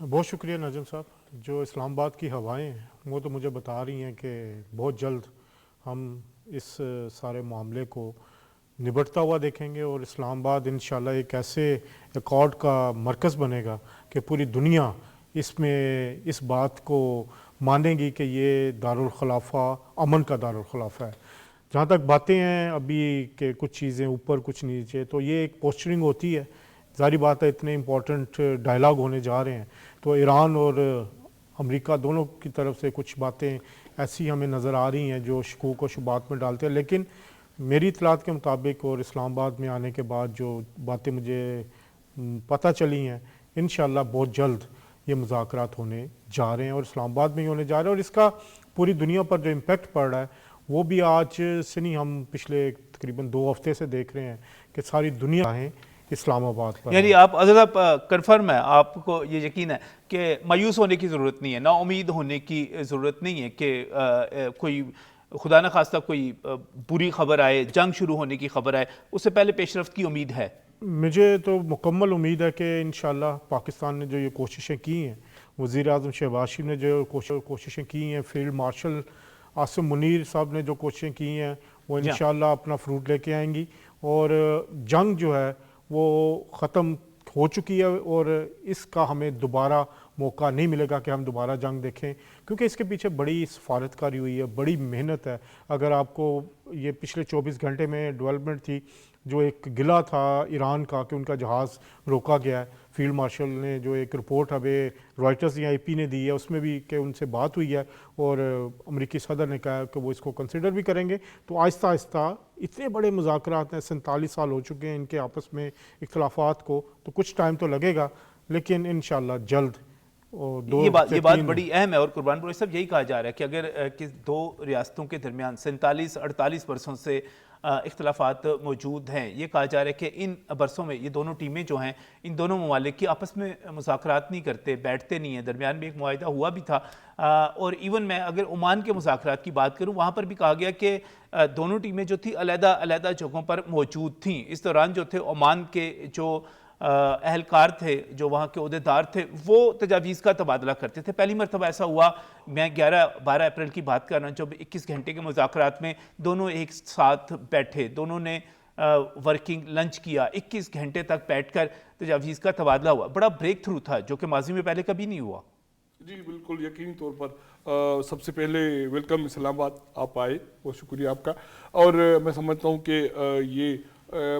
بہت شکریہ نجم صاحب. جو اسلام آباد کی ہوائیں ہیں وہ تو مجھے بتا رہی ہیں کہ بہت جلد ہم اس سارے معاملے کو نبٹتا ہوا دیکھیں گے، اور اسلام آباد انشاءاللہ ایک ایسے ایکارڈ کا مرکز بنے گا کہ پوری دنیا اس میں اس بات کو مانے گی کہ یہ دارالخلافہ امن کا دارالخلافہ ہے. جہاں تک باتیں ہیں ابھی کہ کچھ چیزیں اوپر کچھ نیچے، تو یہ ایک پوسچرنگ ہوتی ہے. ظاہری بات ہے اتنے امپورٹنٹ ڈائلاگ ہونے جا رہے ہیں تو ایران اور امریکہ دونوں کی طرف سے کچھ باتیں ایسی ہمیں نظر آ رہی ہیں جو شکوک و شبہات میں ڈالتے ہیں. لیکن میری اطلاعات کے مطابق اور اسلام آباد میں آنے کے بعد جو باتیں مجھے پتہ چلی ہیں، انشاءاللہ بہت جلد یہ مذاکرات ہونے جا رہے ہیں اور اسلام آباد میں ہی ہونے جا رہے ہیں. اور اس کا پوری دنیا پر جو امپیکٹ پڑ رہا ہے وہ بھی آج سے نہیں، ہم پچھلے تقریباً 2 ہفتے سے دیکھ رہے ہیں کہ ساری دنیا ہے اسلام آباد پر. یعنی آپ آزاد کنفرم ہے، آپ کو یہ یقین ہے کہ مایوس ہونے کی ضرورت نہیں ہے، نا امید ہونے کی ضرورت نہیں ہے کہ کوئی خدا نہ خواستہ کوئی بری خبر آئے، جنگ شروع ہونے کی خبر آئے، اس سے پہلے پیش رفت کی امید ہے؟ مجھے تو مکمل امید ہے کہ انشاءاللہ پاکستان نے جو یہ کوششیں کی ہیں، وزیر اعظم شہباز شریف نے جو کوششیں کی ہیں، فیلڈ مارشل عاصم منیر صاحب نے جو کوششیں کی ہیں، وہ انشاءاللہ اپنا فروٹ لے کے آئیں گی. اور جنگ جو ہے وہ ختم ہو چکی ہے اور اس کا ہمیں دوبارہ موقع نہیں ملے گا کہ ہم دوبارہ جنگ دیکھیں، کیونکہ اس کے پیچھے بڑی سفارت کاری ہوئی ہے، بڑی محنت ہے. اگر آپ کو یہ پچھلے 24 گھنٹے میں ڈیولپمنٹ تھی، جو ایک گلہ تھا ایران کا کہ ان کا جہاز روکا گیا ہے، فیلڈ مارشل نے جو ایک رپورٹ ابھی رائٹرز یا اے پی نے دی ہے اس میں بھی کہ ان سے بات ہوئی ہے اور امریکی صدر نے کہا کہ وہ اس کو کنسیڈر بھی کریں گے. تو آہستہ آہستہ اتنے بڑے مذاکرات ہیں، 47 سال ہو چکے ہیں ان کے آپس میں اختلافات کو، تو کچھ ٹائم تو لگے گا لیکن انشاءاللہ جلد. یہ بات بڑی اہم ہے، اور قربان بروش صاحب یہی کہا جا رہا ہے کہ اگر دو ریاستوں کے درمیان 47-48 برسوں سے اختلافات موجود ہیں، یہ کہا جا رہا ہے کہ ان برسوں میں یہ دونوں ٹیمیں جو ہیں، ان دونوں ممالک کی آپس میں مذاکرات نہیں کرتے، بیٹھتے نہیں ہیں. درمیان میں ایک معاہدہ ہوا بھی تھا، اور ایون میں اگر عمان کے مذاکرات کی بات کروں، وہاں پر بھی کہا گیا کہ دونوں ٹیمیں جو تھی علیحدہ علیحدہ جگہوں پر موجود تھیں. اس دوران جو تھے عمان کے جو اہلکار تھے، جو وہاں کے عہدیدار تھے، وہ تجاویز کا تبادلہ کرتے تھے. پہلی مرتبہ ایسا ہوا، میں 11-12 اپریل کی بات کر رہا ہوں، جب 21 گھنٹے کے مذاکرات میں دونوں ایک ساتھ بیٹھے، دونوں نے ورکنگ لنچ کیا، 21 گھنٹے تک بیٹھ کر تجاویز کا تبادلہ ہوا. بڑا بریک تھرو تھا جو کہ ماضی میں پہلے کبھی نہیں ہوا. جی بالکل، یقینی طور پر سب سے پہلے ویلکم اسلام آباد، آپ آئے، بہت شکریہ آپ کا. اور میں سمجھتا ہوں کہ یہ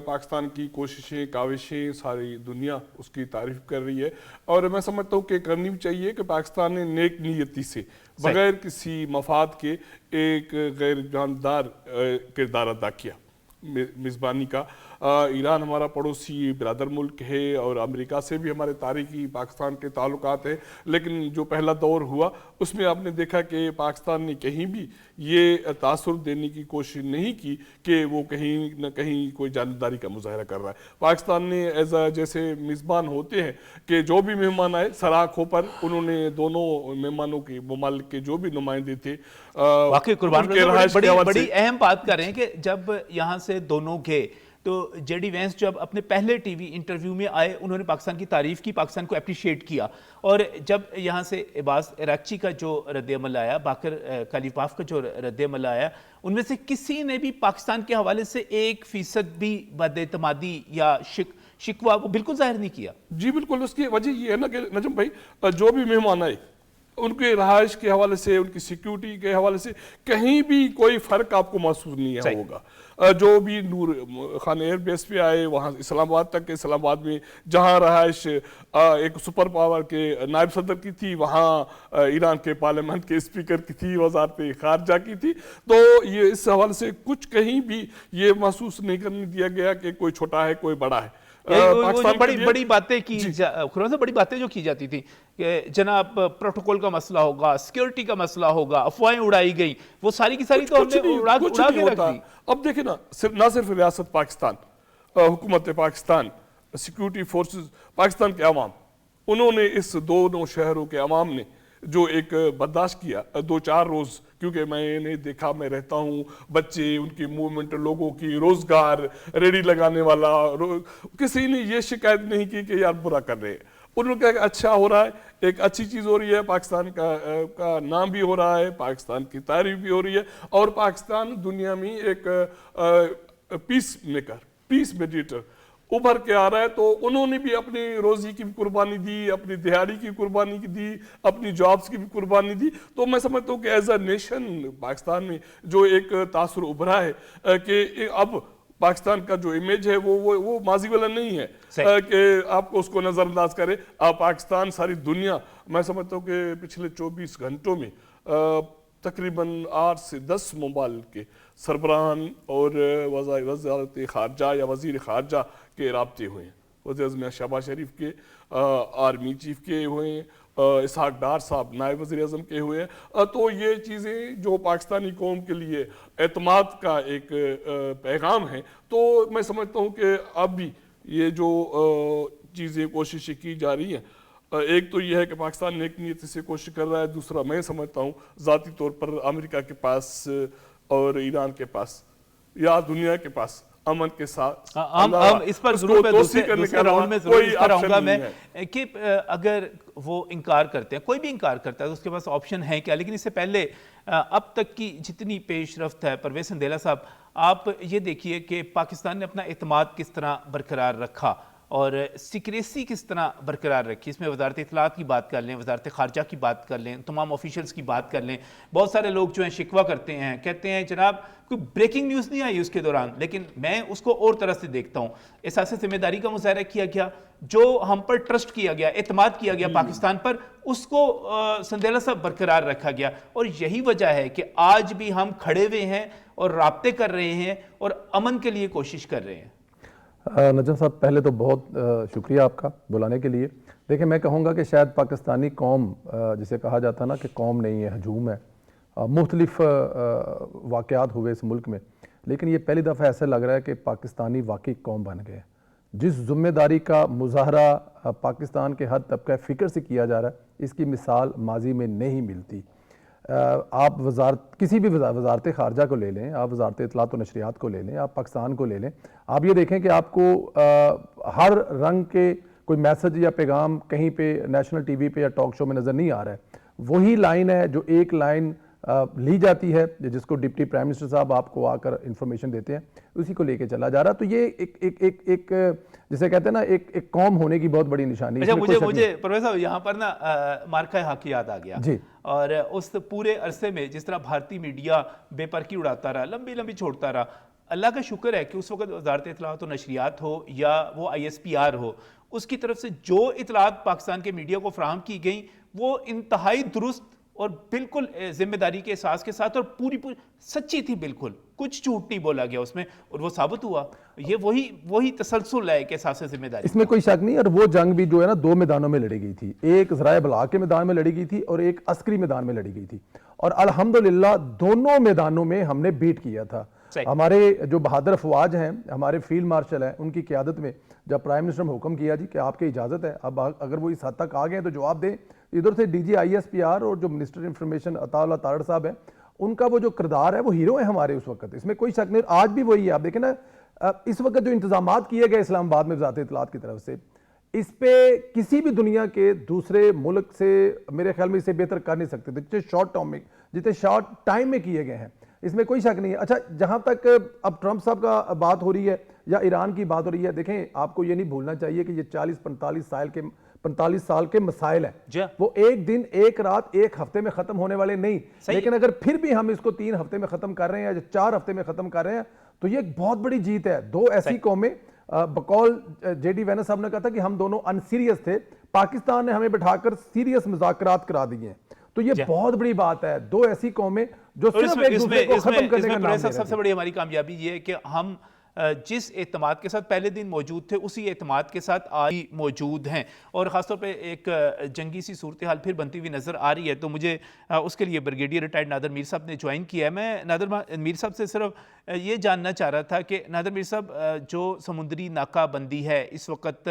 پاکستان کی کوششیں، کاوشیں ساری دنیا اس کی تعریف کر رہی ہے، اور میں سمجھتا ہوں کہ کرنی بھی چاہیے کہ پاکستان نے نیک نیتی سے بغیر کسی مفاد کے ایک غیر جاندار کردار ادا کیا میزبانی کا. ایران ہمارا پڑوسی برادر ملک ہے اور امریکہ سے بھی ہمارے تاریخی پاکستان کے تعلقات ہیں، لیکن جو پہلا دور ہوا اس میں آپ نے دیکھا کہ پاکستان نے کہیں بھی یہ تاثر دینے کی کوشش نہیں کی کہ وہ کہیں نہ کہیں کوئی جانبداری کا مظاہرہ کر رہا ہے. پاکستان نے جیسے میزبان ہوتے ہیں کہ جو بھی مہمان آئے سراخوں پر انہوں نے دونوں مہمانوں کے ممالک کے جو بھی نمائندے تھے واقعی قربان بڑی اہم بات کر رہے ہیں کہ جب یہاں سے دونوں گئے تو جے ڈی وینس جب اپنے پہلے ٹی وی انٹرویو میں آئے، انہوں نے پاکستان کی تعریف کی، پاکستان کو اپریشیٹ کیا. اور جب یہاں سے عباس عراقچی کا جو رد عمل آیا، باقر کالیباف کا جو رد عمل آیا، ان میں سے کسی نے بھی پاکستان کے حوالے سے 1% بھی بد اعتمادی یا شکوہ وہ بالکل ظاہر نہیں کیا. جی بالکل، اس کی وجہ یہ ہے نا کہ نجم بھائی جو بھی مہمان آئے ان کے رہائش کے حوالے سے، ان کی سیکیورٹی کے حوالے سے کہیں بھی کوئی فرق آپ کو محسوس نہیں ہوگا. جو بھی نور خان ایئر بیس پہ آئے، وہاں اسلام آباد تک، اسلام آباد میں جہاں رہائش ایک سپر پاور کے نائب صدر کی تھی، وہاں ایران کے پارلیمنٹ کے اسپیکر کی تھی، وزارت خارجہ کی تھی، تو یہ اس حوالے سے کچھ کہیں بھی یہ محسوس نہیں کرنے دیا گیا کہ کوئی چھوٹا ہے کوئی بڑا ہے. بڑی باتیں کی بڑی باتیں جو کی جاتی تھی کہ جناب پروٹوکول کا مسئلہ ہوگا، سیکیورٹی کا مسئلہ ہوگا، افواہیں اڑائی گئی، وہ ساری کی ساری تو ہم نے اڑا کے رکھ دی. اب دیکھیں نا، نہ صرف ریاست پاکستان، حکومت پاکستان، سیکیورٹی فورسز، پاکستان کے عوام، انہوں نے اس دونوں شہروں کے عوام نے جو ایک برداشت کیا 2-4 روز، کیونکہ میں نے دیکھا، میں رہتا ہوں، بچے، ان کی موومنٹ، لوگوں کی روزگار، ریڈی لگانے والا، کسی نے یہ شکایت نہیں کی کہ یار برا کر رہے. انہوں نے کہا کہ اچھا ہو رہا ہے, ایک اچھی چیز ہو رہی ہے, پاکستان کا نام بھی ہو رہا ہے, پاکستان کی تعریف بھی ہو رہی ہے, اور پاکستان دنیا میں ایک پیس میکر, پیس میڈیٹر ابھر کے آ رہا ہے. تو انہوں نے بھی اپنی روزی کی بھی قربانی دی, اپنی دیہڑی کی قربانی دی, اپنی جابز کی بھی قربانی دی. تو میں سمجھتا ہوں کہ ایز اے نیشن پاکستان میں جو ایک تاثر ابھرا ہے کہ اب پاکستان کا جو امیج ہے وہ ماضی والا نہیں ہے کہ آپ کو اس کو نظر انداز کرے. پاکستان ساری دنیا, میں سمجھتا ہوں کہ پچھلے 24 گھنٹوں میں تقریباً 8 سے 10 ممالک کے سربراہان اور وزارت خارجہ یا وزیر خارجہ کے رابطے ہوئے ہیں. وزیر اعظم شہباز شریف کے, آرمی چیف کے ہوئے ہیں, اسحاق ڈار صاحب نائب وزیر اعظم کے ہوئے ہیں. تو یہ چیزیں جو پاکستانی قوم کے لیے اعتماد کا ایک پیغام ہے, تو میں سمجھتا ہوں کہ اب بھی یہ جو چیزیں کوششیں کی جا رہی ہیں, ایک تو یہ ہے کہ پاکستان نیک نیتی سے کوشش کر رہا ہے, دوسرا میں سمجھتا ہوں ذاتی طور پر امریکہ کے پاس اور ایران کے پاس یا دنیا کے پاس امن کے ساتھ ہم اس پر ضرور میں دوسرے راؤنڈ میں ضرور اس پر آؤں گا میں کہ اگر وہ انکار کرتے ہیں, کوئی بھی انکار کرتا ہے تو اس کے پاس آپشن ہے کیا. لیکن اس سے پہلے اب تک کی جتنی پیش رفت ہے, پرویز سندیلا صاحب آپ یہ دیکھیے کہ پاکستان نے اپنا اعتماد کس طرح برقرار رکھا اور سیکریسی کس طرح برقرار رکھی. اس میں وزارت اطلاعات کی بات کر لیں, وزارت خارجہ کی بات کر لیں, تمام آفیشلز کی بات کر لیں. بہت سارے لوگ جو ہیں شکوہ کرتے ہیں, کہتے ہیں جناب کوئی بریکنگ نیوز نہیں آئی اس کے دوران, لیکن میں اس کو اور طرح سے دیکھتا ہوں. احساس ذمہ داری کا مظاہرہ کیا گیا, جو ہم پر ٹرسٹ کیا گیا, اعتماد کیا گیا پاکستان پر, اس کو سندیلا صاحب برقرار رکھا گیا. اور یہی وجہ ہے کہ آج بھی ہم کھڑے ہوئے ہیں اور رابطے کر رہے ہیں اور امن کے لیے کوشش کر رہے ہیں. نجم صاحب پہلے تو بہت شکریہ آپ کا بلانے کے لیے. دیکھیں میں کہوں گا کہ شاید پاکستانی قوم, جسے کہا جاتا نا کہ قوم نہیں ہے, ہجوم ہے, مختلف واقعات ہوئے اس ملک میں, لیکن یہ پہلی دفعہ ایسا لگ رہا ہے کہ پاکستانی واقعی قوم بن گئے. جس ذمہ داری کا مظاہرہ پاکستان کے ہر طبقہ فکر سے کیا جا رہا ہے, اس کی مثال ماضی میں نہیں ملتی. آپ کسی بھی وزارت خارجہ کو لے لیں, آپ وزارت اطلاعات و نشریات کو لے لیں, آپ پاکستان کو لے لیں, آپ یہ دیکھیں کہ آپ کو ہر رنگ کے کوئی میسج یا پیغام کہیں پہ نیشنل ٹی وی پہ یا ٹاک شو میں نظر نہیں آ رہا ہے. وہی لائن ہے جو ایک لائن لی جاتی ہے, جس کو ڈپٹی پرائم منسٹر صاحب آپ کو آ کر انفارمیشن دیتے ہیں, اسی کو لے کے چلا جا رہا. تو یہ ایک جسے کہتے ہیں نا ایک قوم ہونے کی بہت بڑی نشانی. اچھا مجھے پروفیسر صاحب یہاں پر نا مارکہ حق یاد آ گیا جی. اور اس پورے عرصے میں جس طرح بھارتی میڈیا بے پرکی اڑاتا رہا, لمبی چھوڑتا رہا, اللہ کا شکر ہے کہ اس وقت وزارت اطلاعات و نشریات ہو یا وہ ISPR ہو, اس کی طرف سے جو اطلاعات پاکستان کے میڈیا کو فراہم کی گئیں وہ انتہائی درست اور بالکل ذمہ داری کے احساس کے ساتھ اور پوری سچی تھی, بالکل کچھ جھوٹ نہیں بولا گیا اس میں, اور وہ ثابت ہوا. یہ وہی تسلسل ہے کہ احساس ذمہ داری, اس میں کوئی شک نہیں. اور وہ جنگ بھی جو ہے نا 2 میدانوں میں لڑی گئی تھی, ایک ذرائع ابلاغ کے میدان میں لڑی گئی تھی اور ایک عسکری میدان میں لڑی گئی تھی, اور الحمدللہ دونوں میدانوں میں ہم نے بیٹ کیا تھا. ہمارے جو بہادر افواج ہیں, ہمارے فیلڈ مارشل ہیں, ان کی قیادت میں جب پرائم منسٹر نے حکم کیا جی کہ آپ کی اجازت ہے, اب اگر وہ اس حد تک آ گئے تو جواب دیں. ادھر سے DG ISPR اور جو منسٹر انفارمیشن عطا اللہ تارڑ صاحب ہیں, ان کا وہ جو کردار ہے وہ ہیرو ہے ہمارے اس وقت, اس میں کوئی شک نہیں. آج بھی وہی ہے. آپ دیکھیں نا اس وقت جو انتظامات کیے گئے اسلام آباد میں وزارت اطلاعات کی طرف سے, اس پہ کسی بھی دنیا کے دوسرے ملک سے میرے خیال میں اسے بہتر کر نہیں سکتے جتنے شارٹ ٹائم میں کیے گئے ہیں, اس میں کوئی شک نہیں ہے. اچھا جہاں تک اب ٹرمپ صاحب کا بات ہو رہی ہے یا ایران کی بات ہو رہی ہے, دیکھیں آپ کو یہ نہیں بھولنا چاہیے کہ یہ 40-45 سال کے مسائل ہیں, وہ ایک دن ایک رات ایک ہفتے میں ختم ہونے والے نہیں. لیکن اگر پھر بھی ہم اس کو 3 ہفتے میں ختم کر رہے ہیں یا 4 ہفتے میں ختم کر رہے ہیں تو یہ ایک بہت بڑی جیت ہے. 2 ایسی قومیں, بقول JD وینس صاحب نے کہا تھا کہ ہم دونوں ان سیریس تھے, پاکستان نے ہمیں بٹھا کر سیریس مذاکرات کرا دیے ہیں. تو یہ بہت بڑی بات ہے. 2 ایسی قومیں جو صرف ایک دوسرے کو ختم کرنے کا نام دے رہے ہیں. سب سے بڑی ہماری کامیابی یہ ہے کہ ہم جس اعتماد کے ساتھ پہلے دن موجود تھے اسی اعتماد کے ساتھ آج موجود ہیں, اور خاص طور پہ ایک جنگی سی صورتحال پھر بنتی ہوئی نظر آ رہی ہے. تو مجھے اس کے لیے بریگیڈیئر ریٹائرڈ نادر میر صاحب نے جوائن کیا ہے. میں نادر میر صاحب سے صرف یہ جاننا چاہ رہا تھا کہ نادر میر صاحب جو سمندری ناکہ بندی ہے اس وقت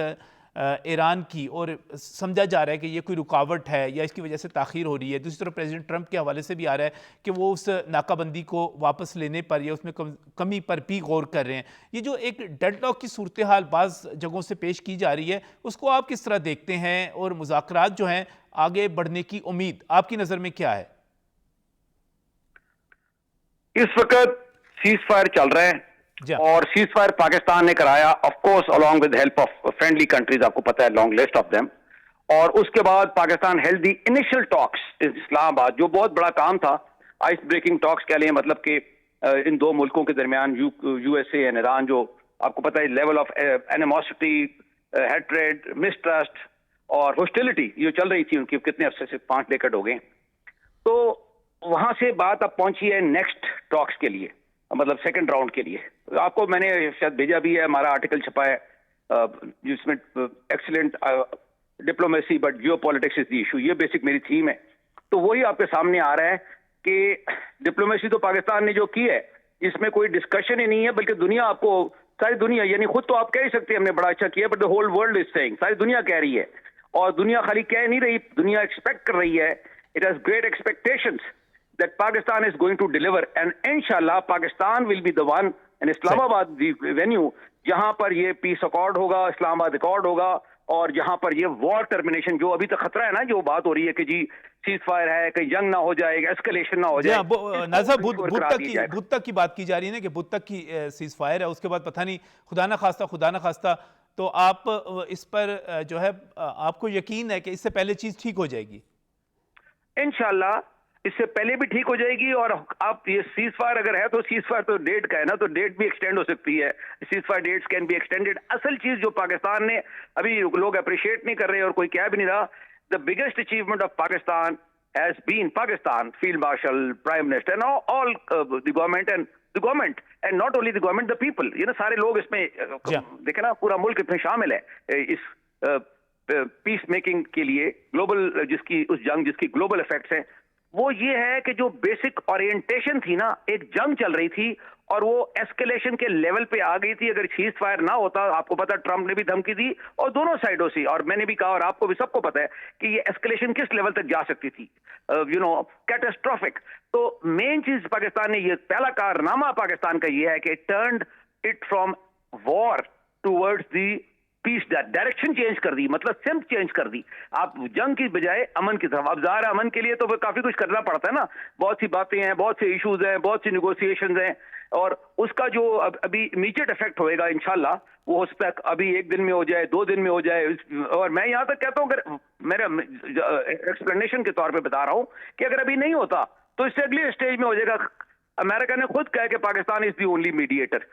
ایران کی اور سمجھا جا رہا ہے کہ یہ کوئی رکاوٹ ہے یا اس کی وجہ سے تاخیر ہو رہی ہے، دوسری طرف پریزیڈنٹ ٹرمپ کے حوالے سے بھی آ رہا ہے کہ وہ اس ناکہ بندی کو واپس لینے پر یا اس میں کمی پر بھی غور کر رہے ہیں. یہ جو ایک ڈیڈ لاک کی صورتحال بعض جگہوں سے پیش کی جا رہی ہے اس کو آپ کس طرح دیکھتے ہیں، اور مذاکرات جو ہیں آگے بڑھنے کی امید آپ کی نظر میں کیا ہے؟ اس وقت سیز فائر چل رہے ہیں جی اور سیز فائر پاکستان نے کرایا of course along with help of friendly countries، آپ کو پتہ ہے لانگ لسٹ آف them. اور اس کے بعد Pakistan held the initial talks اسلام آباد، جو بہت بڑا کام تھا، آئس بریکنگ ٹاکس کہہ لیں، مطلب کہ ان دو ملکوں کے درمیان U S A and Iran, جو آپ کو پتہ ہے level of animosity, hatred, mistrust اور ہوسٹیلٹی یہ چل رہی تھی ان کی کتنے عرصے سے، 5 ڈیکیڈ ہو گئے. تو وہاں سے بات اب پہنچی ہے نیکسٹ ٹاکس کے لیے، مطلب سیکنڈ راؤنڈ کے لیے. آپ کو میں نے شاید بھیجا بھی ہے، ہمارا آرٹیکل چھپا ہے جس میں excellent diplomacy but geopolitics is the issue, یہ بیسک میری تھیم ہے. تو وہی آپ کے سامنے آ رہا ہے کہ ڈپلومیسی تو پاکستان نے جو کی ہے اس میں کوئی ڈسکشن ہی نہیں ہے، بلکہ دنیا آپ کو، ساری دنیا، یعنی خود تو آپ کہہ ہی سکتے ہیں ہم نے بڑا اچھا کیا، but the whole world is seeing, ساری دنیا کہہ رہی ہے. اور دنیا خالی کہہ نہیں رہی، دنیا ایکسپیکٹ کر رہی ہے. It has great expectations that Pakistan is going to deliver, and inshallah Pakistan will be the one, and Islam Abad the venue جہاں پر یہ پیس اکارڈ ہوگا، اسلام آباد اکارڈ ہوگا، اور جہاں پر یہ وار ٹرمینیشن جو ابھی تک خطرہ ہے نا، جو بات ہو رہی ہے کہ جی سیز فائر ہے، کہ جنگ نہ ہو جائے گا، اسکلیشن نہ ہو جائے. نازا بدھ تک کی بات کی جا رہی ہے نا کہ بدھ تک کی سیز فائر ہے، اس کے بعد پتہ نہیں خدا نہ خواستہ تو آپ اس پر جو ہے آپ کو یقین ہے کہ اس سے پہلے چیز ٹھیک ہو جائے گی؟ انشاءاللہ اس سے پہلے بھی ٹھیک ہو جائے گی. اور آپ یہ سیز فائر اگر ہے تو سیز فائر تو ڈیٹ کا ہے نا، تو ڈیٹ بھی ایکسٹینڈ ہو سکتی ہے. Ceasefire dates can be extended. اصل چیز جو پاکستان نے ابھی لوگ اپریشیٹ نہیں کر رہے اور کوئی کہہ بھی نہیں رہا، the biggest achievement of Pakistan has been Pakistan, Field Marshal, Prime Minister, and all the government and not only the government, the people. یہ نا سارے لوگ اس میں دیکھیں نا، پورا ملک اس میں شامل ہے اس پیس میکنگ کے لیے. گلوبل جس کی اس جنگ جس کی گلوبل افیکٹس ہیں، وہ یہ ہے کہ جو بیسک اورینٹیشن تھی نا، ایک جنگ چل رہی تھی اور وہ ایسکیلیشن کے لیول پہ آ گئی تھی. اگر سیز فائر نہ ہوتا، آپ کو پتا ٹرمپ نے بھی دھمکی دی اور دونوں سائڈوں سے، اور میں نے بھی کہا اور آپ کو بھی سب کو پتا ہے کہ یہ ایسکیلیشن کس لیول تک جا سکتی تھی، کیٹاسٹرافک. تو مین چیز پاکستان نے، یہ پہلا کارنامہ پاکستان کا یہ ہے کہ turned it from war towards the peace, direction change کر دی، مطلب سمت چینج کر دی. آپ جنگ کی بجائے امن کی طرف. اب ظاہر ہے امن کے لیے تو کافی کچھ کرنا پڑتا ہے نا، بہت سی باتیں ہیں، بہت سے ایشوز ہیں، بہت سی نیگوسیشنز ہیں، اور اس کا جو ابھی امیڈیٹ افیکٹ ہوئے گا انشاءاللہ، وہ اس پہ ابھی 1 دن میں ہو جائے، 2 دن میں ہو جائے. اور میں یہاں تک کہتا ہوں، اگر میرا ایکسپلینیشن کے طور پہ بتا رہا ہوں کہ اگر ابھی نہیں ہوتا تو اس سے اگلی اسٹیج میں ہو جائے گا. امریکہ نے خود کہا کہ پاکستان از دی اونلی میڈیٹر،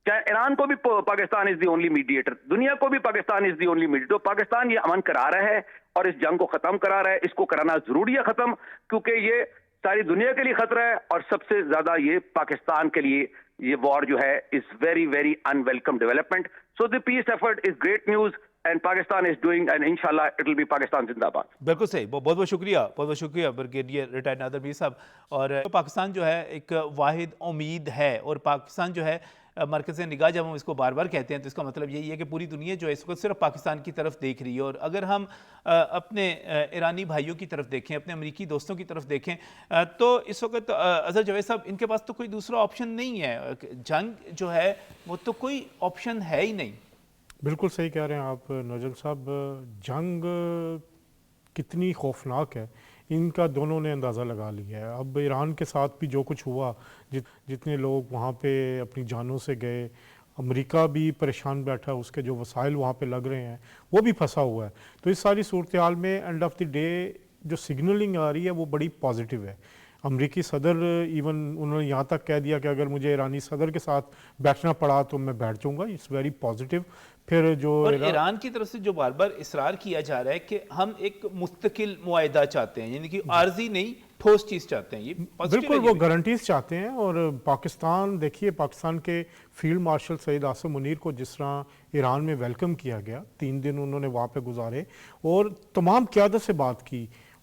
چاہے ایران کو بھی پاکستان از دی اونلی میڈیٹر، دنیا کو بھی پاکستان از دی اونلی میڈیٹر. تو پاکستان یہ امن کرا رہا ہے اور اس جنگ کو ختم کرا رہا ہے. اس کو کرانا ضروری ہے ختم، کیونکہ یہ ساری دنیا کے لیے خطرہ ہے، اور سب سے زیادہ یہ پاکستان کے لیے یہ وار جو ہے is very very unwelcome development. So the peace effort is great news and Pakistan is doing, and انشاءاللہ اٹ ول بی پاکستان زندہ باد. بالکل صحیح. بہت بہت شکریہ، بہت بہت شکریہ بریگیڈیئر ریٹائرڈ نادر میر صاحب. اور پاکستان جو ہے ایک واحد امید ہے، اور پاکستان جو ہے مرکز نگاہ، جب ہم اس کو بار بار کہتے ہیں تو اس کا مطلب یہی ہے کہ پوری دنیا جو ہے اس وقت صرف پاکستان کی طرف دیکھ رہی ہے. اور اگر ہم اپنے ایرانی بھائیوں کی طرف دیکھیں، اپنے امریکی دوستوں کی طرف دیکھیں، تو اس وقت اظہر جاوید صاحب ان کے پاس تو کوئی دوسرا آپشن نہیں ہے. جنگ جو ہے وہ تو کوئی آپشن ہے ہی نہیں. بالکل صحیح کہہ رہے ہیں آپ نجم صاحب. جنگ کتنی خوفناک ہے ان کا دونوں نے اندازہ لگا لیا ہے. اب ایران کے ساتھ بھی جو کچھ ہوا، جتنے لوگ وہاں پہ اپنی جانوں سے گئے، امریکہ بھی پریشان بیٹھا، اس کے جو وسائل وہاں پہ لگ رہے ہیں وہ بھی پھنسا ہوا ہے. تو اس ساری صورتحال میں اینڈ آف دی ڈے جو سگنلنگ آ رہی ہے وہ بڑی پازیٹیو ہے. امریکی صدر ایون انہوں نے یہاں تک کہہ دیا کہ اگر مجھے ایرانی صدر کے ساتھ بیٹھنا پڑا تو میں بیٹھ جاؤں گا. It's very positive. پھر جو اور ایران کی طرف سے جو بار بار اصرار کیا جا رہا ہے کہ ہم ایک مستقل معاہدہ چاہتے ہیں، یعنی کہ عارضی نہیں، ٹھوس چیز چاہتے ہیں، یہ بالکل وہ گارنٹیز چاہتے ہیں. اور پاکستان دیکھیے، پاکستان کے فیلڈ مارشل سعید عاصم منیر کو جس طرح ایران میں ویلکم کیا گیا، 3 دن انہوں نے وہاں پہ گزارے اور تمام قیادت سے بات کی.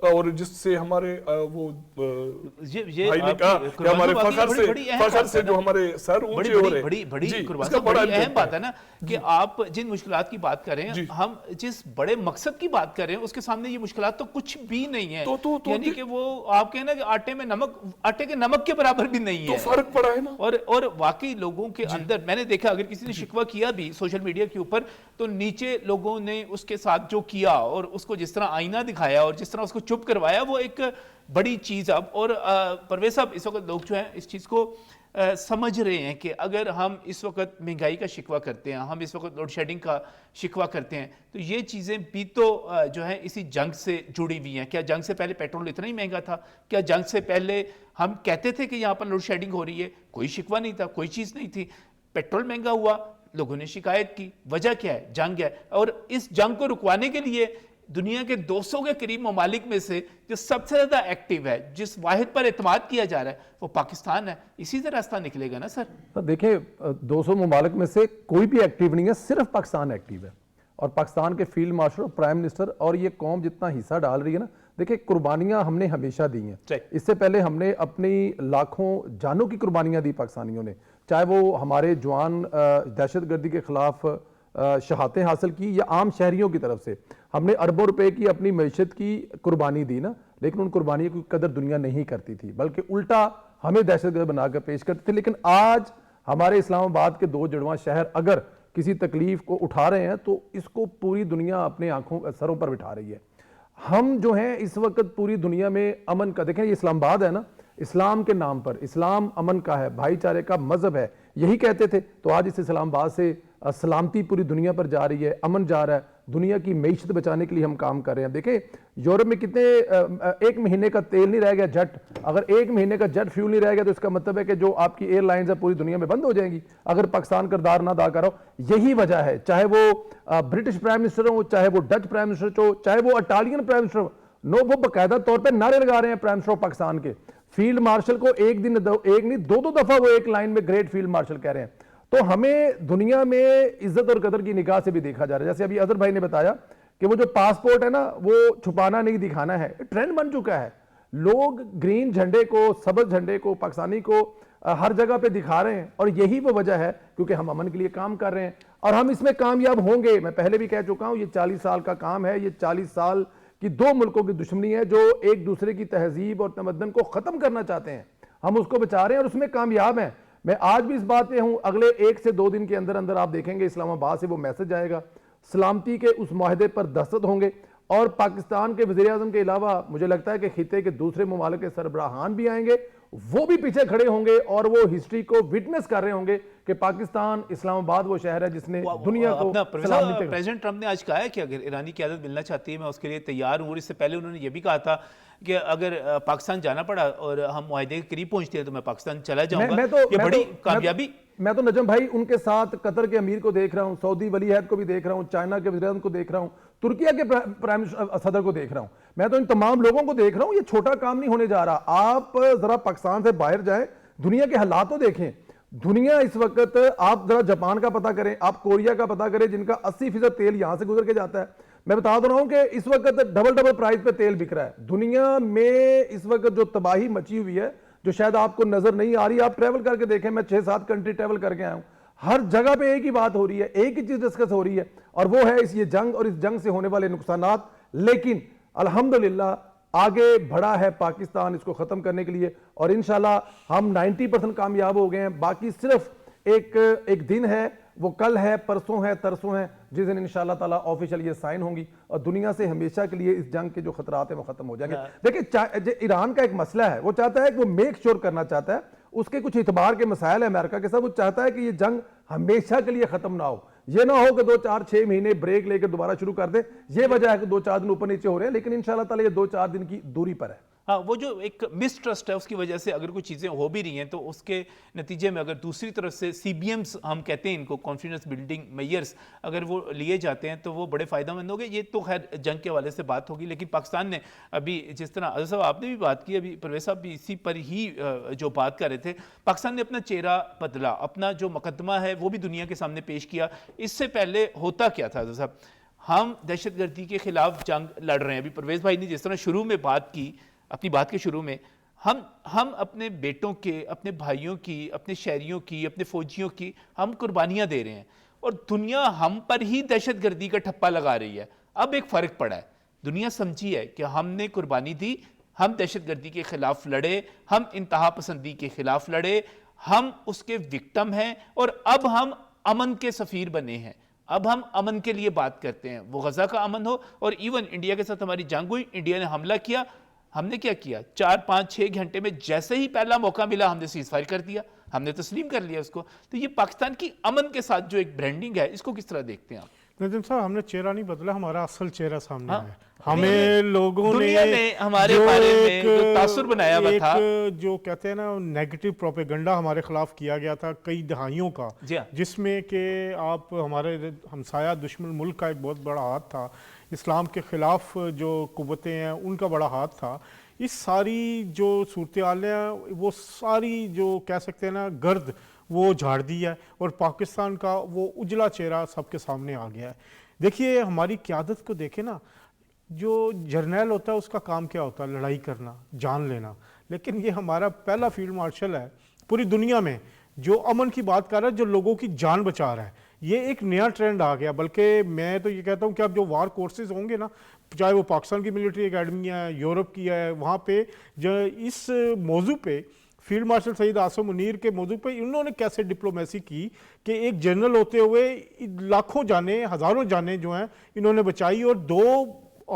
اور جس سے ہمارے وہ یہ بھائی نے کہا کہ ہمارے فخر سے جو ہمارے سر اونچے ہو رہے ہیں، بڑی جی، اس قربان کا صاحب، بڑا بڑی اہم امپیکٹ بات ہے نا کہ آپ جن مشکلات کی بات کر رہے ہیں، ہم جس بڑے مقصد کی بات کر رہے ہیں اس کے سامنے یہ مشکلات تو کچھ بھی نہیں ہے، یعنی کہ وہ آپ کہنا کہ آٹے کے نمک کے برابر بھی نہیں ہے، تو فرق پڑا ہے نا۔ اور واقعی لوگوں کے اندر میں نے دیکھا اگر کسی نے شکوہ کیا بھی سوشل میڈیا کے اوپر تو نیچے لوگوں نے اس کے ساتھ جو کیا اور اس کو جس طرح آئینہ دکھایا اور جس طرح اس کو چپ کروایا وہ ایک بڑی چیز اب. اور پرویز صاحب اس وقت لوگ جو ہیں اس چیز کو سمجھ رہے ہیں کہ اگر ہم اس وقت مہنگائی کا شکوہ کرتے ہیں, ہم اس وقت لوڈ شیڈنگ کا شکوہ کرتے ہیں, تو یہ چیزیں بھی تو جو ہے اسی جنگ سے جڑی ہوئی ہیں. کیا جنگ سے پہلے پیٹرول اتنا ہی مہنگا تھا؟ کیا جنگ سے پہلے ہم کہتے تھے کہ یہاں پر لوڈ شیڈنگ ہو رہی ہے؟ کوئی شکوہ نہیں تھا, کوئی چیز نہیں تھی. پیٹرول مہنگا ہوا, لوگوں نے شکایت کی, وجہ کیا ہے؟ جنگ ہے. اور اس جنگ کو رکوانے کے لیے دنیا کے 200 کے قریب ممالک میں سے جو سب سے زیادہ ایکٹیو ہے, جس واحد پر اعتماد کیا جا رہا ہے, وہ پاکستان ہے. اسی سے راستہ نکلے گا نا سر؟ دیکھیں 200 ممالک میں سے کوئی بھی ایکٹیو نہیں ہے, صرف پاکستان ایکٹیو ہے. اور پاکستان کے فیلڈ مارشل اور پرائم منسٹر اور یہ قوم جتنا حصہ ڈال رہی ہے نا, دیکھیں قربانیاں ہم نے ہمیشہ دی ہیں. اس سے پہلے ہم نے اپنی لاکھوں جانوں کی قربانیاں دی پاکستانیوں نے, چاہے وہ ہمارے جوان دہشت گردی کے خلاف شہادتیں حاصل کی یا عام شہریوں کی طرف سے ہم نے اربوں روپے کی اپنی معیشت کی قربانی دی نا, لیکن ان قربانیوں کی قدر دنیا نہیں کرتی تھی, بلکہ الٹا ہمیں دہشت گرد بنا کر پیش کرتے تھے. لیکن آج ہمارے اسلام آباد کے 2 جڑواں شہر اگر کسی تکلیف کو اٹھا رہے ہیں تو اس کو پوری دنیا اپنے آنکھوں سروں پر بٹھا رہی ہے. ہم جو ہیں اس وقت پوری دنیا میں امن کا, دیکھیں یہ اسلام آباد ہے نا, اسلام کے نام پر, اسلام امن کا ہے, بھائی چارے کا مذہب ہے, یہی کہتے تھے. تو آج اس اسلام آباد سے سلامتی پوری دنیا پر جا رہی ہے, امن جا رہا ہے, دنیا کی معیشت بچانے کے لیے ہم کام کر رہے ہیں. دیکھیں یورپ میں کتنے 1 مہینے کا تیل نہیں رہ گیا جٹ, اگر 1 مہینے کا جٹ فیول نہیں رہ گیا تو اس کا مطلب ہے کہ جو آپ کی ایئر لائنز ہیں پوری دنیا میں بند ہو جائیں گی اگر پاکستان کردار نہ ادا کرو. یہی وجہ ہے, چاہے وہ برٹش پرائم منسٹر ہو, چاہے وہ ڈچ پرائم منسٹر ہو, چاہے وہ اٹالین پرائم منسٹر ہو, وہ باقاعدہ طور پہ نعرے لگا رہے ہیں پرائم منسٹر پاکستان کے. فیلڈ مارشل کو ایک نہیں 2 دفعہ وہ ایک لائن میں گریٹ فیلڈ مارشل کہہ رہے ہیں. تو ہمیں دنیا میں عزت اور قدر کی نگاہ سے بھی دیکھا جا رہا ہے. جیسے ابھی اظہر بھائی نے بتایا کہ وہ جو پاسپورٹ ہے نا وہ چھپانا نہیں دکھانا ہے, ٹرینڈ بن چکا ہے. لوگ گرین جھنڈے کو, سبز جھنڈے کو, پاکستانی کو ہر جگہ پہ دکھا رہے ہیں, اور یہی وہ وجہ ہے کیونکہ ہم امن کے لیے کام کر رہے ہیں اور ہم اس میں کامیاب ہوں گے. میں پہلے بھی کہہ چکا ہوں یہ 40 سال کا کام ہے, یہ 40 سال کی 2 ملکوں کی دشمنی ہے جو ایک دوسرے کی تہذیب اور تمدن کو ختم کرنا چاہتے ہیں. ہم اس کو بچا رہے ہیں اور اس میں کامیاب ہیں. میں آج بھی اس بات پہ ہوں, اگلے 1 سے 2 دن کے اندر اندر آپ دیکھیں گے اسلام آباد سے وہ میسج آئے گا, سلامتی کے اس معاہدے پر دستخط ہوں گے, اور پاکستان کے وزیر اعظم کے علاوہ مجھے لگتا ہے کہ خطے کے دوسرے ممالک کے سربراہان بھی آئیں گے, وہ بھی پیچھے کھڑے ہوں گے اور وہ ہسٹری کو وٹنس کر رہے ہوں گے کہ پاکستان اسلام آباد وہ شہر ہے جس نے دنیا کو پریزیڈنٹ ٹرمپ نے آج کہا ہے کہ اگر ایرانی قیادت ملنا چاہتی ہے میں اس کے لیے تیار ہوں, اور اس سے پہلے انہوں نے یہ بھی کہا تھا کہ اگر پاکستان جانا پڑا اور ہم معاہدے کے قریب پہنچتے ہیں تو میں پاکستان چلا جاؤں گا. یہ بڑی کامیابی. میں تو نجم بھائی ان کے ساتھ قطر کے امیر کو دیکھ رہا ہوں, سعودی ولی عہد کو بھی دیکھ رہا ہوں, چائنا کے وزیر اعظم کو دیکھ رہا ہوں, ترکیہ کے پرائم صدر کو دیکھ رہا ہوں. میں تو ان تمام لوگوں کو دیکھ رہا ہوں. یہ چھوٹا کام نہیں ہونے جا رہا. آپ ذرا پاکستان سے باہر جائیں, دنیا کے حالات تو دیکھیں. دنیا اس وقت, آپ ذرا جاپان کا پتہ کریں, آپ کوریا کا پتہ کریں جن کا 80% تیل یہاں سے گزر کے جاتا ہے. میں بتا دو رہا ہوں کہ اس وقت ڈبل پرائز پہ تیل بک رہا ہے. دنیا میں اس وقت جو تباہی مچی ہوئی ہے جو شاید آپ کو نظر نہیں آ رہی, آپ ٹریول کر کے دیکھیں. میں 6-7 کنٹری ٹریول کر کے آیا ہوں, ہر جگہ پہ ایک ہی بات ہو رہی ہے, ایک ہی چیز ڈسکس ہو رہی ہے, اور وہ ہے یہ جنگ اور اس جنگ سے ہونے والے نقصانات. لیکن الحمدللہ آگے بڑھا ہے پاکستان اس کو ختم کرنے کے لیے, اور انشاءاللہ ہم 90% کامیاب ہو گئے ہیں. باقی صرف ایک دن ہے, وہ کل ہے, پرسوں ہے, ترسوں ہے, جس دن انشاءاللہ تعالیٰ آفیشل یہ سائن ہوں گی اور دنیا سے ہمیشہ کے لیے اس جنگ کے جو خطرات ہیں وہ ختم ہو جائیں گے. دیکھیں ایران کا ایک مسئلہ ہے, وہ چاہتا ہے کہ وہ میک شور کرنا چاہتا ہے, اس کے کچھ اعتبار کے مسائل ہیں امریکہ کے ساتھ, وہ چاہتا ہے کہ یہ جنگ ہمیشہ کے لیے ختم نہ ہو. یہ نہ ہو کہ 2-4-6 مہینے بریک لے کے دوبارہ شروع کر دیں. یہ وجہ ہے کہ 2-4 دن اوپر نیچے ہو رہے ہیں, لیکن انشاءاللہ تعالیٰ یہ 2-4 دن کی دوری پر ہے. ہاں, وہ جو ایک مسٹرسٹ ہے اس کی وجہ سے اگر کوئی چیزیں ہو بھی رہی ہیں تو اس کے نتیجے میں اگر دوسری طرف سے CBMs ہم کہتے ہیں ان کو, کانفیڈنس بلڈنگ میئرز, اگر وہ لیے جاتے ہیں تو وہ بڑے فائدہ مند ہو گئے. یہ تو خیر جنگ کے حوالے سے بات ہوگی, لیکن پاکستان نے ابھی جس طرح اظہر صاحب آپ نے بھی بات کی, ابھی پرویز صاحب بھی اسی پر ہی جو بات کر رہے تھے, پاکستان نے اپنا چہرہ بدلا, اپنا جو مقدمہ ہے وہ بھی دنیا کے سامنے پیش کیا. اس سے پہلے ہوتا کیا تھا اظہر صاحب, ہم دہشت گردی کے خلاف جنگ لڑ رہے ہیں. ابھی پرویز بھائی نے جس طرح شروع میں بات کی, اپنی بات کے شروع میں, ہم اپنے بیٹوں کے, اپنے بھائیوں کی, اپنے شہریوں کی, اپنے فوجیوں کی ہم قربانیاں دے رہے ہیں, اور دنیا ہم پر ہی دہشت گردی کا ٹھپا لگا رہی ہے. اب ایک فرق پڑا ہے, دنیا سمجھی ہے کہ ہم نے قربانی دی, ہم دہشت گردی کے خلاف لڑے, ہم انتہا پسندی کے خلاف لڑے, ہم اس کے وکٹم ہیں, اور اب ہم امن کے سفیر بنے ہیں. اب ہم امن کے لیے بات کرتے ہیں, وہ غزہ کا امن ہو, اور ایون انڈیا کے ساتھ ہماری جنگ ہوئی, انڈیا نے حملہ کیا, ہم نے کیا کیا, 4-5-6 گھنٹے میں جیسے ہی پہلا موقع ملا ہم نے سیز فائر کر دیا, ہم نے تسلیم کر لیا اس کو. تو یہ پاکستان کی امن کے ساتھ جو ایک برانڈنگ ہے, اس کو کس طرح دیکھتے ہیں آپ؟ ندیم صاحب, ہم نے چہرہ نہیں بدلا, ہمارا اصل چہرہ سامنے ہے. ہمیں لوگوں دنیا نے ہمارے بارے میں جو تاثر بنایا ہوا تھا, جو کہتے ہیں نا نیگیٹو پروپیگنڈا ہمارے خلاف کیا گیا تھا کئی دہائیوں کا, جس میں کہ آپ ہمارے ہمسایہ دشمن ملک کا ایک بہت بڑا ہاتھ تھا, اسلام کے خلاف جو قوتیں ہیں ان کا بڑا ہاتھ تھا. اس ساری جو صورتحالیں ہیں وہ ساری جو کہہ سکتے ہیں نا گرد وہ جھاڑ دی ہے, اور پاکستان کا وہ اجلا چہرہ سب کے سامنے آ گیا ہے. دیکھیے ہماری قیادت کو دیکھیں نا, جو جرنیل ہوتا ہے اس کا کام کیا ہوتا ہے, لڑائی کرنا, جان لینا, لیکن یہ ہمارا پہلا فیلڈ مارشل ہے پوری دنیا میں جو امن کی بات کر رہا ہے, جو لوگوں کی جان بچا رہا ہے. یہ ایک نیا ٹرینڈ آ گیا. بلکہ میں تو یہ کہتا ہوں کہ اب جو وار کورسز ہوں گے نا, چاہے وہ پاکستان کی ملٹری اکیڈمی ہے, یورپ کی ہے, وہاں پہ جو اس موضوع پہ فیلڈ مارشل سعید عاصم منیر کے موضوع پہ انہوں نے کیسے ڈپلومیسی کی کہ ایک جنرل ہوتے ہوئے لاکھوں جانیں, ہزاروں جانیں جو ہیں انہوں نے بچائی, اور 2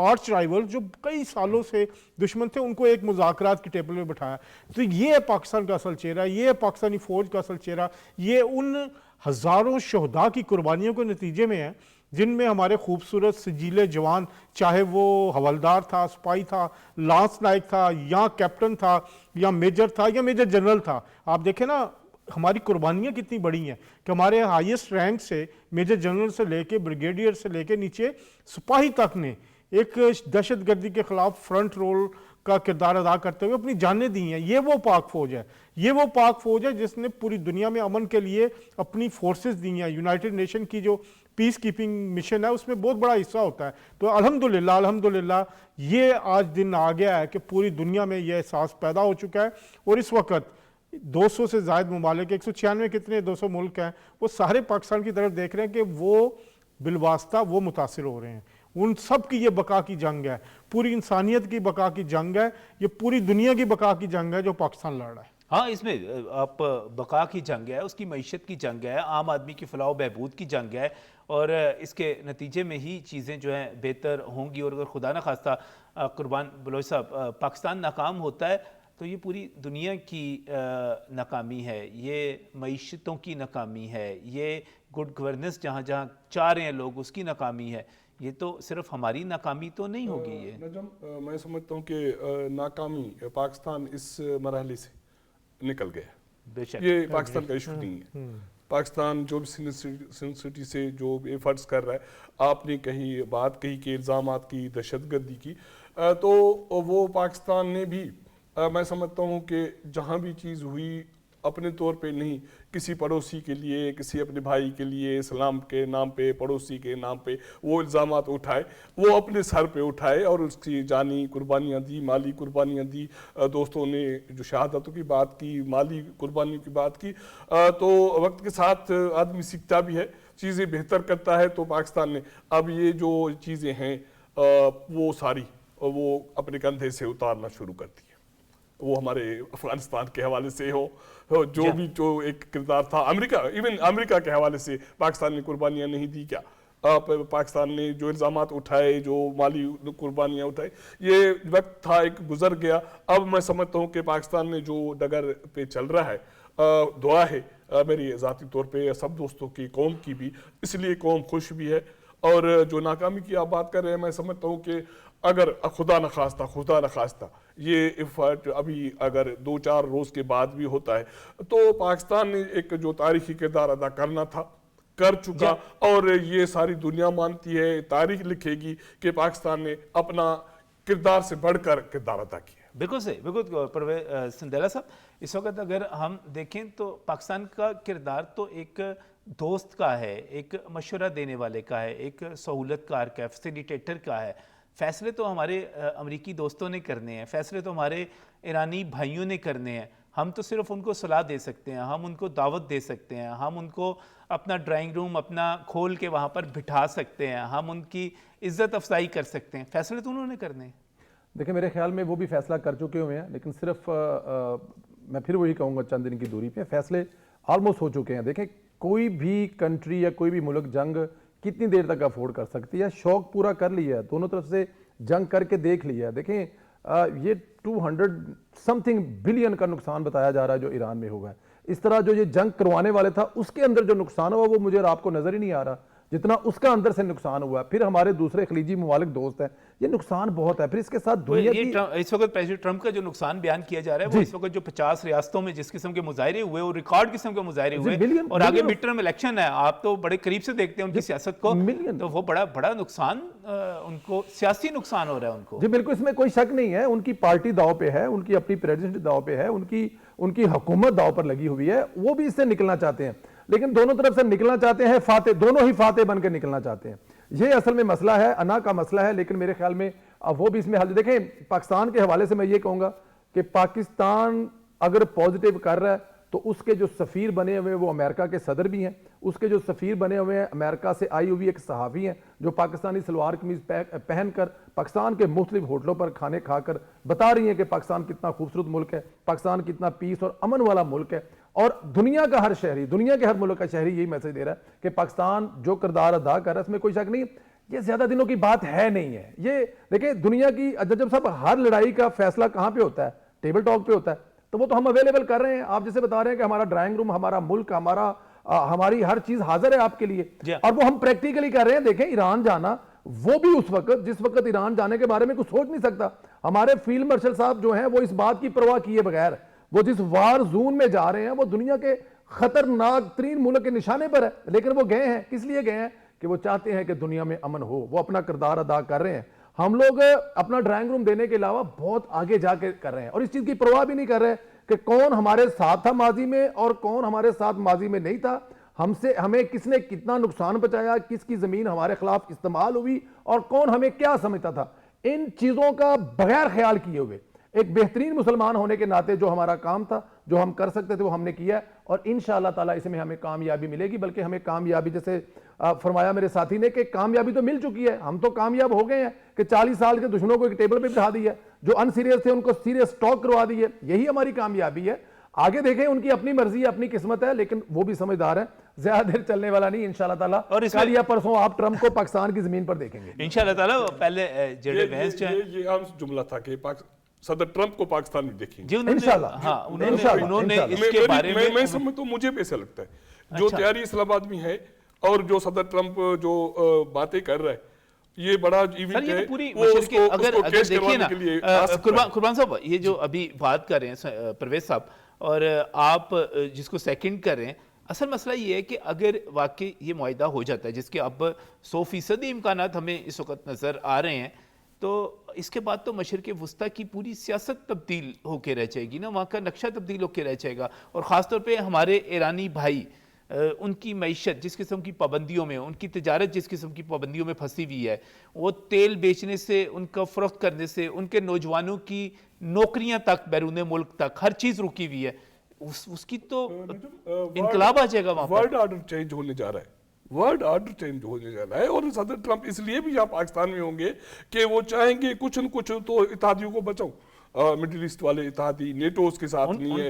آرچ رائیول جو کئی سالوں سے دشمن تھے ان کو ایک مذاکرات کی ٹیبل پہ بٹھایا. تو یہ ہے پاکستان کا اصل چہرہ, یہ ہے پاکستانی فوج کا اصل چہرہ, یہ ان ہزاروں شہداء کی قربانیوں کے نتیجے میں ہے جن میں ہمارے خوبصورت سجیلے جوان, چاہے وہ حوالدار تھا, سپاہی تھا, لانس نائک تھا, یا کیپٹن تھا, یا میجر تھا, یا میجر جنرل تھا. آپ دیکھیں نا ہماری قربانیاں کتنی بڑی ہیں کہ ہمارے ہائیسٹ رینک سے میجر جنرل سے لے کے بریگیڈیئر سے لے کے نیچے سپاہی تک نے ایک دہشت گردی کے خلاف فرنٹ رول کا کردار ادا کرتے ہوئے اپنی جانیں دی ہیں. یہ وہ پاک فوج ہے, یہ وہ پاک فوج ہے جس نے پوری دنیا میں امن کے لیے اپنی فورسز دی ہیں. یونائٹڈ نیشن کی جو پیس کیپنگ مشن ہے اس میں بہت بڑا حصہ ہوتا ہے. تو الحمدللہ یہ آج دن آ گیا ہے کہ پوری دنیا میں یہ احساس پیدا ہو چکا ہے, اور اس وقت 200 سے زائد ممالک, 196 کتنے 200 ملک ہیں, وہ سارے پاکستان کی طرف دیکھ رہے ہیں کہ وہ بالواسطہ وہ متاثر ہو رہے ہیں. ان سب کی یہ بقا کی جنگ ہے, پوری انسانیت کی بقا کی جنگ ہے, یہ پوری دنیا کی بقا کی جنگ ہے جو پاکستان لڑ رہا ہے. ہاں, اس میں آپ بقا کی جنگ ہے, اس کی معیشت کی جنگ ہے, عام آدمی کی فلاح و بہبود کی جنگ ہے, اور اس کے نتیجے میں ہی چیزیں جو ہیں بہتر ہوں گی. اور اگر خدا نہ خواستہ قربان بلوچ صاحب پاکستان ناکام ہوتا ہے تو یہ پوری دنیا کی ناکامی ہے, یہ معیشتوں کی ناکامی ہے, یہ گڈ گورننس جہاں جہاں چاہ رہے ہیں لوگ اس کی ناکامی ہے. یہ تو صرف ہماری ناکامی تو نہیں ہوگی. یہ نجم, میں سمجھتا ہوں کہ ناکامی پاکستان اس مرحلے سے نکل گیا, بے شک یہ پاکستان کا ایشو نہیں ہے. پاکستان جو بھی سینسٹی سے جو ایفرٹس کر رہا ہے, آپ نے کہیں بات کہی کہ الزامات کی, دہشت گردی کی, تو وہ پاکستان نے بھی میں سمجھتا ہوں کہ جہاں بھی چیز ہوئی اپنے طور پہ نہیں, کسی پڑوسی کے لیے, کسی اپنے بھائی کے لیے, اسلام کے نام پہ, پڑوسی کے نام پہ وہ الزامات اٹھائے, وہ اپنے سر پہ اٹھائے اور اس کی جانی قربانیاں دی, مالی قربانیاں دی. دوستوں نے جو شہادتوں کی بات کی, مالی قربانیوں کی بات کی, تو وقت کے ساتھ آدمی سیکھتا بھی ہے, چیزیں بہتر کرتا ہے. تو پاکستان نے اب یہ جو چیزیں ہیں وہ ساری وہ اپنے کندھے سے اتارنا شروع کر دی ہے. وہ ہمارے افغانستان کے حوالے سے ہو, جو بھی جو ایک کردار تھا, امریکہ کے حوالے سے پاکستان نے قربانیاں نہیں دی کیا, پاکستان نے جو الزامات اٹھائے, جو مالی قربانیاں اٹھائے, یہ وقت تھا, ایک گزر گیا. اب میں سمجھتا ہوں کہ پاکستان میں جو ڈگر پہ چل رہا ہے, دعا ہے میری ذاتی طور پہ, سب دوستوں کی, قوم کی بھی, اس لیے قوم خوش بھی ہے. اور جو ناکامی کی آپ بات کر رہے ہیں, میں سمجھتا ہوں کہ اگر خدا نخواستہ یہ ایفرٹ ابھی اگر 2-4 روز کے بعد بھی ہوتا ہے تو پاکستان نے ایک جو تاریخی کردار ادا کرنا تھا کر چکا, اور یہ ساری دنیا مانتی ہے, تاریخ لکھے گی کہ پاکستان نے اپنا کردار سے بڑھ کر کردار ادا کیا. بالکل صحیح، بالکل پرویز سندیلا صاحب، اس وقت اگر ہم دیکھیں تو پاکستان کا کردار تو ایک دوست کا ہے، ایک مشورہ دینے والے کا ہے، ایک سہولت کار کا ہے، فیسیلیٹیٹر کا ہے. فیصلے تو ہمارے امریکی دوستوں نے کرنے ہیں، فیصلے تو ہمارے ایرانی بھائیوں نے کرنے ہیں. ہم تو صرف ان کو صلاح دے سکتے ہیں، ہم ان کو دعوت دے سکتے ہیں، ہم ان کو اپنا ڈرائنگ روم اپنا کھول کے وہاں پر بٹھا سکتے ہیں، ہم ان کی عزت افزائی کر سکتے ہیں. فیصلے تو انہوں نے کرنے ہیں. دیکھیں میرے خیال میں وہ بھی فیصلہ کر چکے ہوئے ہیں، لیکن صرف میں پھر وہی کہوں گا چند دن کی دوری پہ فیصلے آلموسٹ ہو چکے ہیں. دیکھیں کوئی بھی کنٹری یا کوئی بھی ملک جنگ کتنی دیر تک افورڈ کر سکتی ہے، شوق پورا کر لیا ہے، دونوں طرف سے جنگ کر کے دیکھ لیا ہے. دیکھیں یہ 200 سمتھنگ بلین کا نقصان بتایا جا رہا ہے جو ایران میں ہوگا. اس طرح جو یہ جنگ کروانے والے تھا اس کے اندر جو نقصان ہوا وہ مجھے اور آپ کو نظر ہی نہیں آ رہا جتنا اس کا اندر سے نقصان ہوا ہے. پھر ہمارے دوسرے خلیجی ممالک دوست ہیں، یہ نقصان بہت ہے. پھر اس کے ساتھ دنیا کی اس وقت پریزیڈنٹ ٹرمپ کا جو نقصان بیان کیا جا رہا ہے وہ اس وقت جو 50 ریاستوں میں جس قسم کے مظاہرے ہوئے وہ ریکارڈ قسم کے مظاہرے ہوئے، اور آگے مڈ ٹرم الیکشن ہے، آپ تو بڑے قریب سے دیکھتے ہیں ان کی سیاست کو، تو وہ بڑا نقصان ان کو سیاسی نقصان ہو رہا ہے ان کو. جی بالکل، اس میں کوئی شک نہیں ہے. ان کی پارٹی داؤ پہ ہے، ان کی اپنی پریزیڈنٹ داؤ پہ ہے، ان کی حکومت داؤ پر لگی ہوئی ہے. وہ بھی اس سے نکلنا چاہتے ہیں، لیکن دونوں طرف سے نکلنا چاہتے ہیں فاتح، دونوں ہی فاتح بن کے نکلنا چاہتے ہیں. یہ اصل میں مسئلہ ہے، انا کا مسئلہ ہے. لیکن میرے خیال میں وہ بھی اس میں حل. دیکھیں پاکستان کے حوالے سے میں یہ کہوں گا کہ پاکستان اگر پازیٹیو کر رہا ہے تو اس کے جو سفیر بنے ہوئے وہ امریکہ کے صدر بھی ہیں، اس کے جو سفیر بنے ہوئے ہیں امریکہ سے آئی ہوئی ایک صحافی ہیں جو پاکستانی سلوار قمیض پہن کر پاکستان کے مختلف ہوٹلوں پر کھانے کھا کر بتا رہی ہیں کہ پاکستان کتنا خوبصورت ملک ہے، پاکستان کتنا پیس اور امن والا ملک ہے. اور دنیا کا ہر شہری، دنیا کے ہر ملک کا شہری یہی میسج دے رہا ہے کہ پاکستان جو کردار ادا کر رہا ہے اس میں کوئی شک نہیں. یہ زیادہ دنوں کی بات ہے نہیں ہے. یہ دیکھیں دنیا کی جب سب ہر لڑائی کا فیصلہ کہاں پہ ہوتا ہے؟ ٹیبل ٹاک پہ ہوتا ہے. تو وہ تو ہم اویلیبل کر رہے ہیں. آپ جیسے بتا رہے ہیں کہ ہمارا ڈرائنگ روم، ہمارا ملک، ہماری ہر چیز حاضر ہے آپ کے لیے، اور وہ ہم پریکٹیکلی کر رہے ہیں. دیکھیں ایران جانا، وہ بھی اس وقت جس وقت ایران جانے کے بارے میں کچھ سوچ نہیں سکتا. ہمارے فیلڈ مارشل صاحب جو ہیں وہ اس بات کی پرواہ کیے بغیر وہ جس وار زون میں جا رہے ہیں وہ دنیا کے خطرناک ترین ملک کے نشانے پر ہے، لیکن وہ گئے ہیں. کس لیے گئے ہیں؟ کہ وہ چاہتے ہیں کہ دنیا میں امن ہو. وہ اپنا کردار ادا کر رہے ہیں. ہم لوگ اپنا ڈرائنگ روم دینے کے علاوہ بہت آگے جا کے کر رہے ہیں، اور اس چیز کی پرواہ بھی نہیں کر رہے کہ کون ہمارے ساتھ تھا ماضی میں اور کون ہمارے ساتھ ماضی میں نہیں تھا. ہمیں کس نے کتنا نقصان پہنچایا، کس کی زمین ہمارے خلاف استعمال ہوئی، اور کون ہمیں کیا سمجھتا تھا. ان چیزوں کا بغیر خیال کیے ہوئے ایک بہترین مسلمان ہونے کے ناطے جو ہمارا کام تھا، جو ہم کر سکتے تھے، وہ ہم نے کیا ہے. اور انشاءاللہ تعالیٰ اس میں ہمیں کامیابی ملے گی. بلکہ ہمیں کامیابی، جیسے فرمایا میرے ساتھی نے، کہ کامیابی تو مل چکی ہے. ہم تو کامیاب ہو گئے ہیں کہ 40 سال کے دشمنوں کو ایک ٹیبل پہ بٹھا دیا ہے، جو ان سیریس تھے ان کو سیریس ٹاک کروا دی ہے. یہی ہماری کامیابی ہے. آگے دیکھیں ان کی اپنی مرضی ہے، اپنی قسمت ہے، لیکن وہ بھی سمجھدار ہیں. زیادہ دیر چلنے والا نہیں انشاءاللہ تعالیٰ. اور کل یا پرسوں آپ ٹرمپ کو پاکستان کی زمین پر دیکھیں گے انشاءاللہ تعالیٰ. پہلے یہ عام جملہ تھا کہ صدر ٹرمپ کو پاکستان نہیں دیکھیں گے انہوں نے اس کے بارے میں سمجھتا ہوں. مجھے بھی ایسا لگتا ہے جو تیاری اسلام آباد میں ہے اور جو صدر ٹرمپ جو باتیں کر رہا ہے، یہ بڑا ایونٹ ہے. اگر دیکھیے نا قربان صاحب، یہ جو ابھی بات کر رہے ہیں پرویز صاحب، اور آپ جس کو سیکنڈ کر رہے ہیں، اصل مسئلہ یہ ہے کہ اگر واقعی یہ معاہدہ ہو جاتا ہے جس کے اب 100% امکانات ہمیں اس وقت نظر آ رہے ہیں، تو اس کے بعد تو مشرق وسطیٰ کی پوری سیاست تبدیل ہو کے رہ جائے گی نا. وہاں کا نقشہ تبدیل ہو کے رہ جائے گا. اور خاص طور پہ ہمارے ایرانی بھائی، ان کی معیشت جس قسم کی پابندیوں میں، ان کی تجارت جس قسم کی پابندیوں میں پھنسی ہوئی ہے، وہ تیل بیچنے سے، ان کا فروخت کرنے سے، ان کے نوجوانوں کی نوکریاں تک، بیرون ملک تک ہر چیز رکی ہوئی ہے. اس کی تو انقلاب آ جائے گا وہاں پر. ورلڈ آرڈر چینج ہونے جا رہا ہے. ورلڈ آرڈر چینج ہونے جا رہا ہے. اور صدر ٹرمپ اس لیے بھی یہاں پاکستان میں ہوں گے کہ وہ چاہیں گے کچھ نہ کچھ تو اتحادیوں کو بچاؤں. مڈل ایسٹ والے اتحادی نیٹو اس کے ساتھ نہیں ہے،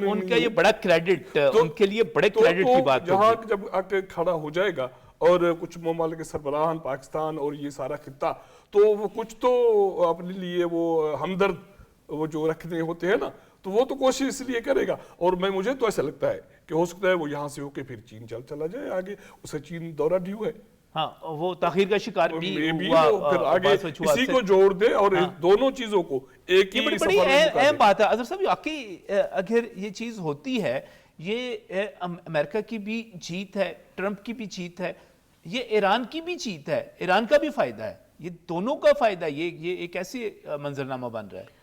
ان کا یہ بڑا کریڈٹ، ان کے لیے بڑے کریڈٹ کی بات ہے. یہاں جب آ کے کھڑا ہو جائے گا اور کچھ ممالک کے سربراہان پاکستان اور یہ سارا خطہ، تو وہ کچھ تو اپنے لیے وہ ہمدرد وہ جو رکھنے ہوتے ہیں نا، تو وہ تو کوشش اس لیے کرے گا. اور مجھے تو ایسا لگتا ہے کہ ہو سکتا ہے وہ یہاں سے ہو کے پھر چین چلا جائے آگے. اسے چین دورہ ڈیو ہے. ہاں، وہ تاخیر کا شکار بھی ہوا، پھر آگے اسی کو جوڑ دے اور دونوں چیزوں کو ایک ہی بڑی اہم بات ہے. اظہر صاحب واقعی اگر یہ چیز ہوتی ہے، یہ امریکہ کی بھی جیت ہے، ٹرمپ کی بھی جیت ہے، یہ ایران کی بھی جیت ہے، ایران کا بھی فائدہ ہے، یہ دونوں کا فائدہ ہے. یہ ایک ایسی منظرنامہ بن رہا ہے.